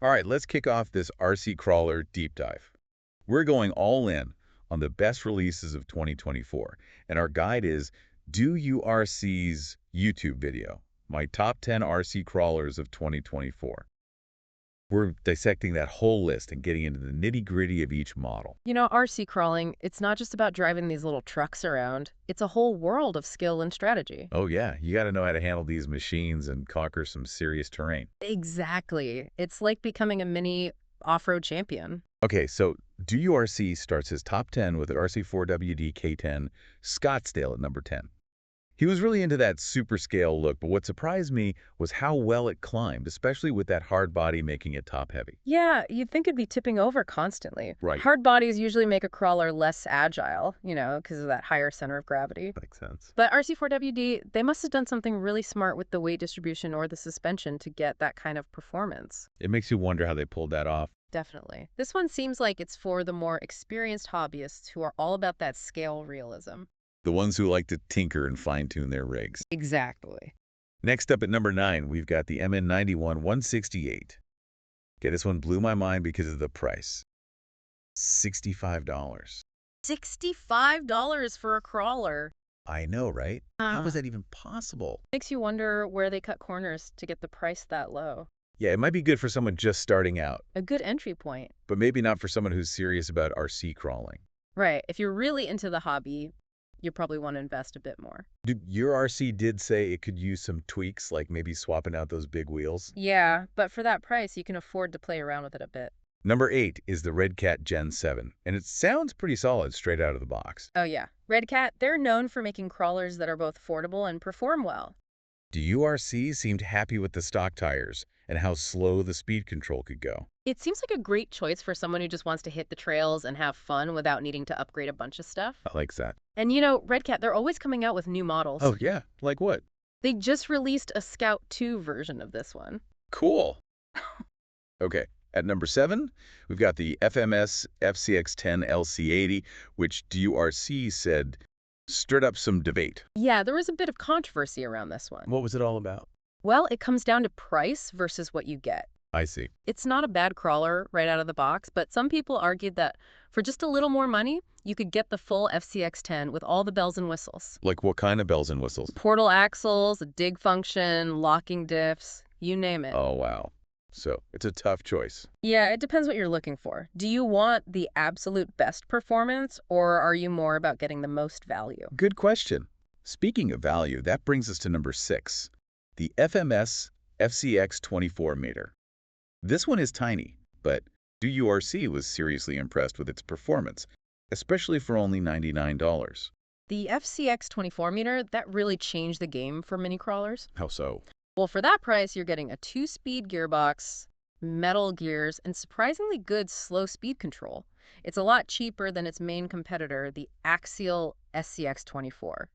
All right, let's kick off this RC crawler deep dive. We're going all in on the best releases of 2024, and our guide is Do You RC's YouTube video, my top 10 RC crawlers of 2024. We're dissecting that whole list and getting into the nitty-gritty of each model. RC crawling, it's not just about driving these little trucks around. It's a whole world of skill and strategy. Oh yeah, you got to know how to handle these machines and conquer some serious terrain. Exactly. It's like becoming a mini off-road champion. Okay, so Do You RC starts his top 10 with the RC4WD K10 Scottsdale at number 10. He was really into that super scale look, but what surprised me was how well it climbed, especially with that hard body making it top heavy. Yeah, you'd think it'd be tipping over constantly. Right. Hard bodies usually make a crawler less agile, because of that higher center of gravity. Makes sense. But RC4WD, they must have done something really smart with the weight distribution or the suspension to get that kind of performance. It makes you wonder how they pulled that off. Definitely. This one seems like it's for the more experienced hobbyists who are all about that scale realism. The ones who like to tinker and fine-tune their rigs. Exactly. Next up at number 9, we've got the MN91 168. Okay, this one blew my mind because of the price. $65. $65 for a crawler. I know, right? How was that even possible? Makes you wonder where they cut corners to get the price that low. Yeah, it might be good for someone just starting out, A good entry point. but maybe not for someone who's serious about RC crawling. Right. If you're really into the hobby, you probably want to invest a bit more. Your RC did say it could use some tweaks, like maybe swapping out those big wheels. Yeah, but for that price, you can afford to play around with it a bit. Number 8 is the Redcat Gen 7, and it sounds pretty solid straight out of the box. Oh yeah. Redcat, they're known for making crawlers that are both affordable and perform well. The URC seemed happy with the stock tires and how slow the speed control could go. It seems like a great choice for someone who just wants to hit the trails and have fun without needing to upgrade a bunch of stuff. I like that. And Redcat, they're always coming out with new models. Oh yeah, like what? They just released a Scout 2 version of this one. Cool. Okay, at number 7, we've got the FMS FCX10 LC80, which DURC said stirred up some debate. Yeah, there was a bit of controversy around this one. What was it all about? Well, it comes down to price versus what you get. I see. It's not a bad crawler right out of the box, but some people argued that for just a little more money, you could get the full FCX10 with all the bells and whistles. Like what kind of bells and whistles? Portal axles, a dig function, locking diffs, you name it. Oh, wow. So it's a tough choice. Yeah, it depends what you're looking for. Do you want the absolute best performance, or are you more about getting the most value? Good question. Speaking of value, that brings us to number 6, the FMS FCX24 meter. This one is tiny, but DURC was seriously impressed with its performance, especially for only $99. The FCX24 meter, that really changed the game for mini crawlers. How so? Well, for that price, you're getting a 2-speed gearbox, metal gears, and surprisingly good slow speed control. It's a lot cheaper than its main competitor, the Axial SCX24.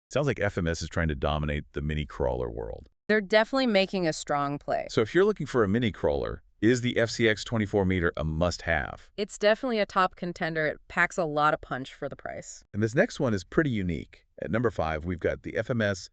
Sounds like FMS is trying to dominate the mini crawler world. They're definitely making a strong play. So if you're looking for a mini crawler, is the FCX24 meter a must-have? It's definitely a top contender. It packs a lot of punch for the price. And this next one is pretty unique. At number 5, we've got the FMS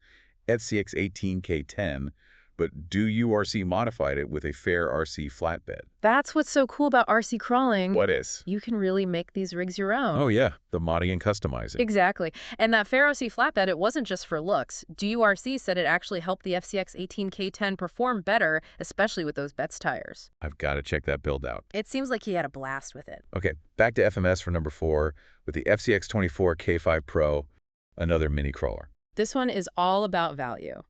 FCX10 K5 but DURC modified it with a fair RC flatbed. That's what's so cool about RC crawling. What is? You can really make these rigs your own. Oh yeah, the modding and customizing. Exactly. And that fair RC flatbed, it wasn't just for looks. DURC said it actually helped the FCX10 K5 perform better, especially with those Betz tires. I've got to check that build out. It seems like he had a blast with it. Okay, back to FMS for number 4 with the FCX24 K5 Pro, another mini crawler. This one is all about value.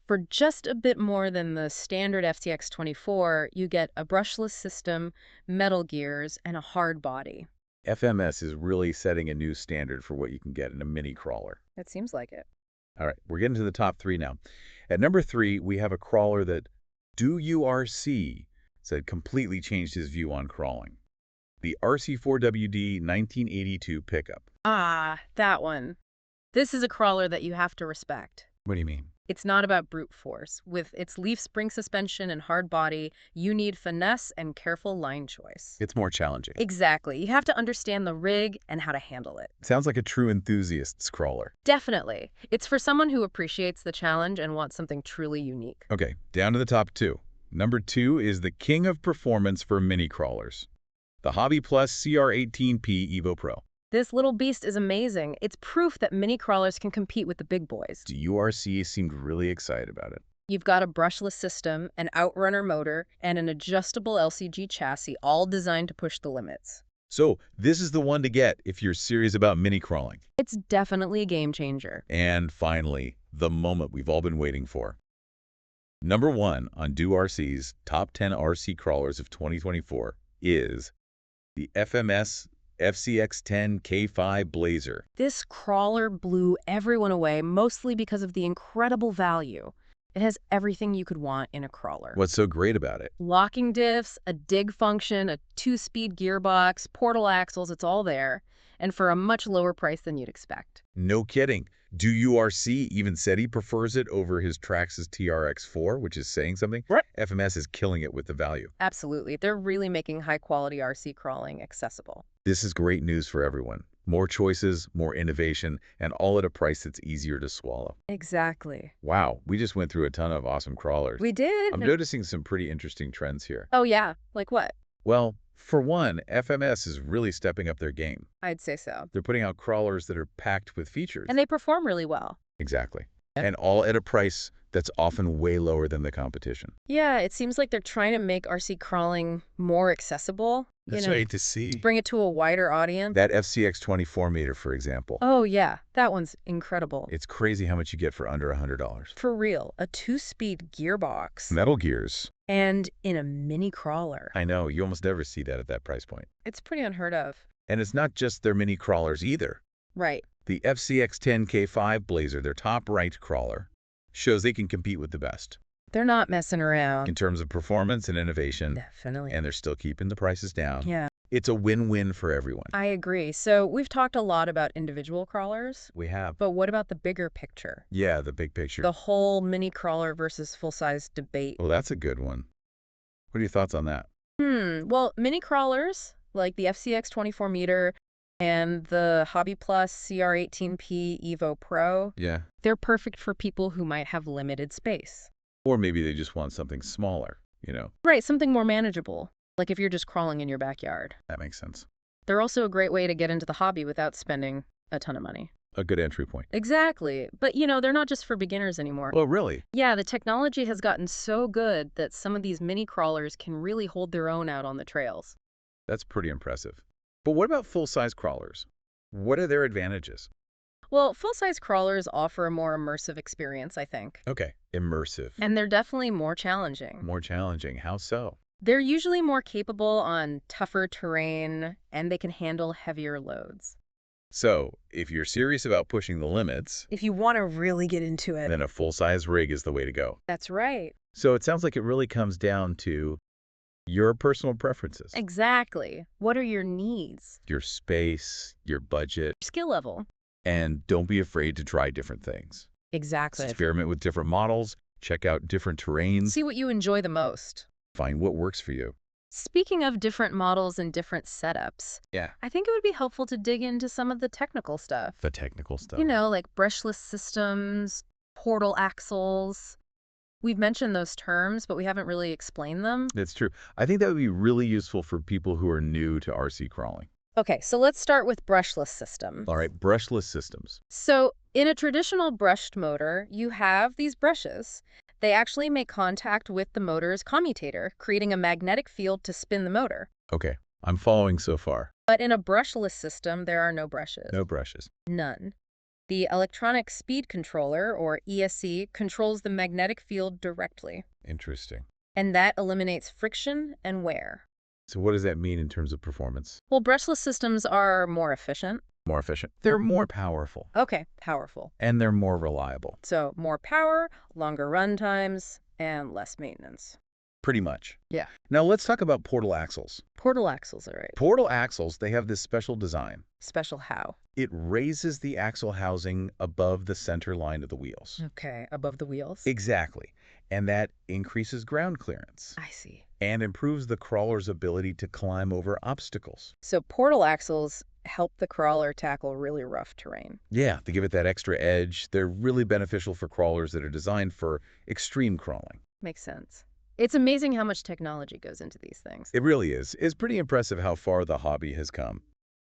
For just a bit more than the standard FCX24, you get a brushless system, metal gears, and a hard body. FMS is really setting a new standard for what you can get in a mini crawler. It seems like it. All right, we're getting to the top 3 now. At number 3, we have a crawler that DURC said completely changed his view on crawling. The RC4WD 1982 pickup. Ah, that one. This is a crawler that you have to respect. What do you mean? It's not about brute force. With its leaf spring suspension and hard body, you need finesse and careful line choice. It's more challenging. Exactly. You have to understand the rig and how to handle it. Sounds like a true enthusiast's crawler. Definitely. It's for someone who appreciates the challenge and wants something truly unique. Okay, down to the top 2. Number 2 is the king of performance for mini crawlers, the Hobby Plus CR18P Evo Pro. This little beast is amazing. It's proof that mini crawlers can compete with the big boys. The URC seemed really excited about it. You've got a brushless system, an outrunner motor, and an adjustable LCG chassis, all designed to push the limits. So this is the one to get if you're serious about mini crawling. It's definitely a game changer. And finally, the moment we've all been waiting for. Number 1 on DoRC's Top 10 RC Crawlers of 2024 is the FMS FCX10 K5 Blazer. This crawler blew everyone away, mostly because of the incredible value. It has everything you could want in a crawler. What's so great about it? Locking diffs, a dig function, a 2-speed gearbox, portal axles, it's all there, and for a much lower price than you'd expect. No kidding. DoRC even said he prefers it over his Traxxas TRX4, which is saying something. Right. FMS is killing it with the value. Absolutely. They're really making high-quality RC crawling accessible. This is great news for everyone. More choices, more innovation, and all at a price that's easier to swallow. Exactly. Wow, we just went through a ton of awesome crawlers. We did. I'm noticing some pretty interesting trends here. Oh, yeah. Like what? Well, for one, FMS is really stepping up their game. I'd say so. They're putting out crawlers that are packed with features. And they perform really well. Exactly. And all at a price that's often way lower than the competition. Yeah, it seems like they're trying to make RC crawling more accessible. That's great to see. Bring it to a wider audience. That FCX 4-meter, for example. Oh, yeah. That one's incredible. It's crazy how much you get for under $100. For real. A 2-speed gearbox. Metal gears. And in a mini crawler. I know, you almost never see that at that price point. It's pretty unheard of. And it's not just their mini crawlers either. Right. The FCX10 K5 Blazer, their top right crawler, shows they can compete with the best. They're not messing around. In terms of performance and innovation. Definitely. And they're still keeping the prices down. Yeah. It's a win-win for everyone. I agree. So we've talked a lot about individual crawlers. We have. But what about the bigger picture? Yeah, the big picture. The whole mini crawler versus full-size debate. Well, that's a good one. What are your thoughts on that? Well, mini crawlers, like the FCX 24-meter and the Hobby Plus CR18P Evo Pro, Yeah. they're perfect for people who might have limited space. Or maybe they just want something smaller, you know? Right, something more manageable, like if you're just crawling in your backyard. That makes sense. They're also a great way to get into the hobby without spending a ton of money. A good entry point. Exactly. But, they're not just for beginners anymore. Well, really? Yeah, the technology has gotten so good that some of these mini crawlers can really hold their own out on the trails. That's pretty impressive. But what about full-size crawlers? What are their advantages? Well, full-size crawlers offer a more immersive experience, I think. Okay, immersive. And they're definitely more challenging. More challenging. How so? They're usually more capable on tougher terrain, and they can handle heavier loads. So, if you're serious about pushing the limits, If you want to really get into it. then a full-size rig is the way to go. That's right. So it sounds like it really comes down to your personal preferences. Exactly. What are your needs? Your space, your budget, Skill level. and don't be afraid to try different things. Exactly. Experiment with different models, check out different terrains, See what you enjoy the most. find what works for you. Speaking of different models and different setups, Yeah. I think it would be helpful to dig into some of the technical stuff. The technical stuff. Like brushless systems, portal axles. We've mentioned those terms, but we haven't really explained them. That's true. I think that would be really useful for people who are new to RC crawling. Okay, so let's start with brushless systems. All right, brushless systems. So in a traditional brushed motor, you have these brushes. They actually make contact with the motor's commutator, creating a magnetic field to spin the motor. Okay, I'm following so far. But in a brushless system, there are no brushes. No brushes. None. The electronic speed controller, or ESC, controls the magnetic field directly. Interesting. And that eliminates friction and wear. So what does that mean in terms of performance? Well, brushless systems are more efficient. More efficient. They're more powerful. Okay, powerful. And they're more reliable. So more power, longer run times, and less maintenance. Pretty much. Yeah. Now let's talk about portal axles. Portal axles are right. Portal axles, they have this special design. Special how? It raises the axle housing above the center line of the wheels. Okay, above the wheels? Exactly. And that increases ground clearance I see. and improves the crawler's ability to climb over obstacles. So portal axles help the crawler tackle really rough terrain. Yeah, to give it that extra edge, they're really beneficial for crawlers that are designed for extreme crawling. Makes sense. It's amazing how much technology goes into these things. It really is. It's pretty impressive how far the hobby has come.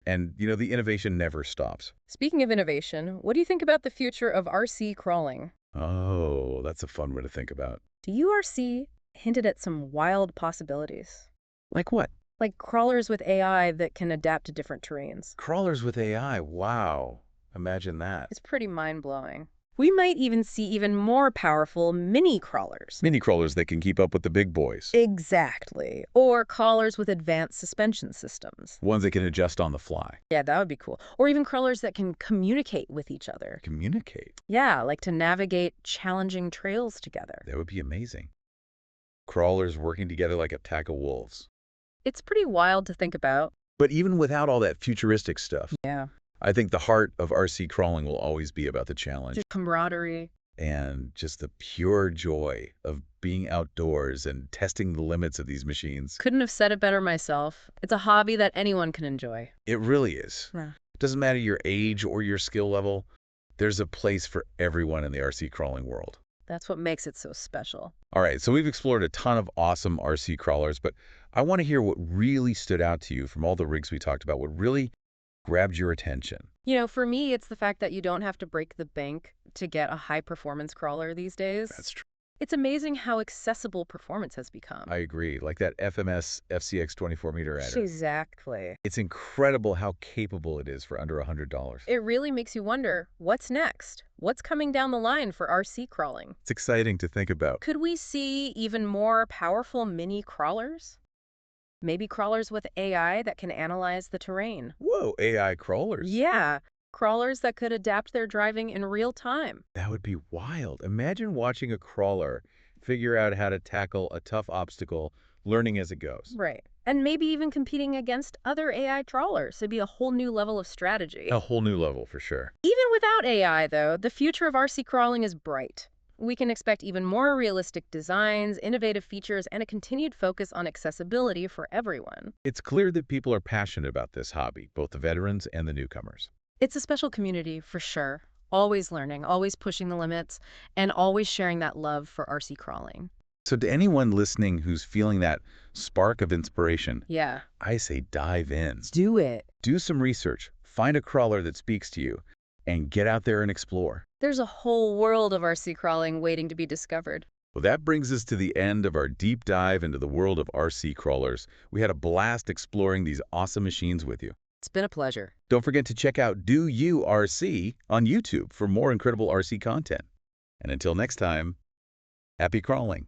And, the innovation never stops. Speaking of innovation, what do you think about the future of RC crawling? Oh, that's a fun one to think about. The URC hinted at some wild possibilities, Like what? like crawlers with AI that can adapt to different terrains. Crawlers with AI. Wow. Imagine that. It's pretty mind-blowing. We might even see even more powerful mini crawlers. Mini crawlers that can keep up with the big boys. Exactly. Or crawlers with advanced suspension systems. Ones that can adjust on the fly. Yeah, that would be cool. Or even crawlers that can communicate with each other. Communicate. Yeah, like to navigate challenging trails together. That would be amazing. Crawlers working together like a pack of wolves. It's pretty wild to think about. But even without all that futuristic stuff, Yeah. I think the heart of RC crawling will always be about the challenge Just camaraderie. and just the pure joy of being outdoors and testing the limits of these machines. Couldn't have said it better myself. It's a hobby that anyone can enjoy. It really is. Yeah. It doesn't matter your age or your skill level. There's a place for everyone in the RC crawling world. That's what makes it so special. All right, so we've explored a ton of awesome RC crawlers, but I want to hear what really stood out to you from all the rigs we talked about, what really grabbed your attention. For me, it's the fact that you don't have to break the bank to get a high-performance crawler these days. That's true. It's amazing how accessible performance has become. I agree. Like that FMS FCX 24-meter adder. Exactly. It's incredible how capable it is for under $100. It really makes you wonder, what's next? What's coming down the line for RC crawling? It's exciting to think about. Could we see even more powerful mini crawlers? Maybe crawlers with AI that can analyze the terrain. Whoa, AI crawlers. Yeah, crawlers that could adapt their driving in real time. That would be wild. Imagine watching a crawler figure out how to tackle a tough obstacle, learning as it goes. Right. And maybe even competing against other AI trawlers. It'd be a whole new level of strategy. A whole new level for sure. Even without AI, though, the future of RC crawling is bright. We can expect even more realistic designs, innovative features, and a continued focus on accessibility for everyone. It's clear that people are passionate about this hobby, both the veterans and the newcomers. It's a special community, for sure. Always learning, always pushing the limits, and always sharing that love for RC crawling. So to anyone listening who's feeling that spark of inspiration, Yeah. I say dive in. Do it. Do some research, find a crawler that speaks to you, and get out there and explore. There's a whole world of RC crawling waiting to be discovered. Well, that brings us to the end of our deep dive into the world of RC crawlers. We had a blast exploring these awesome machines with you. It's been a pleasure. Don't forget to check out Do You RC on YouTube for more incredible RC content. And until next time, happy crawling.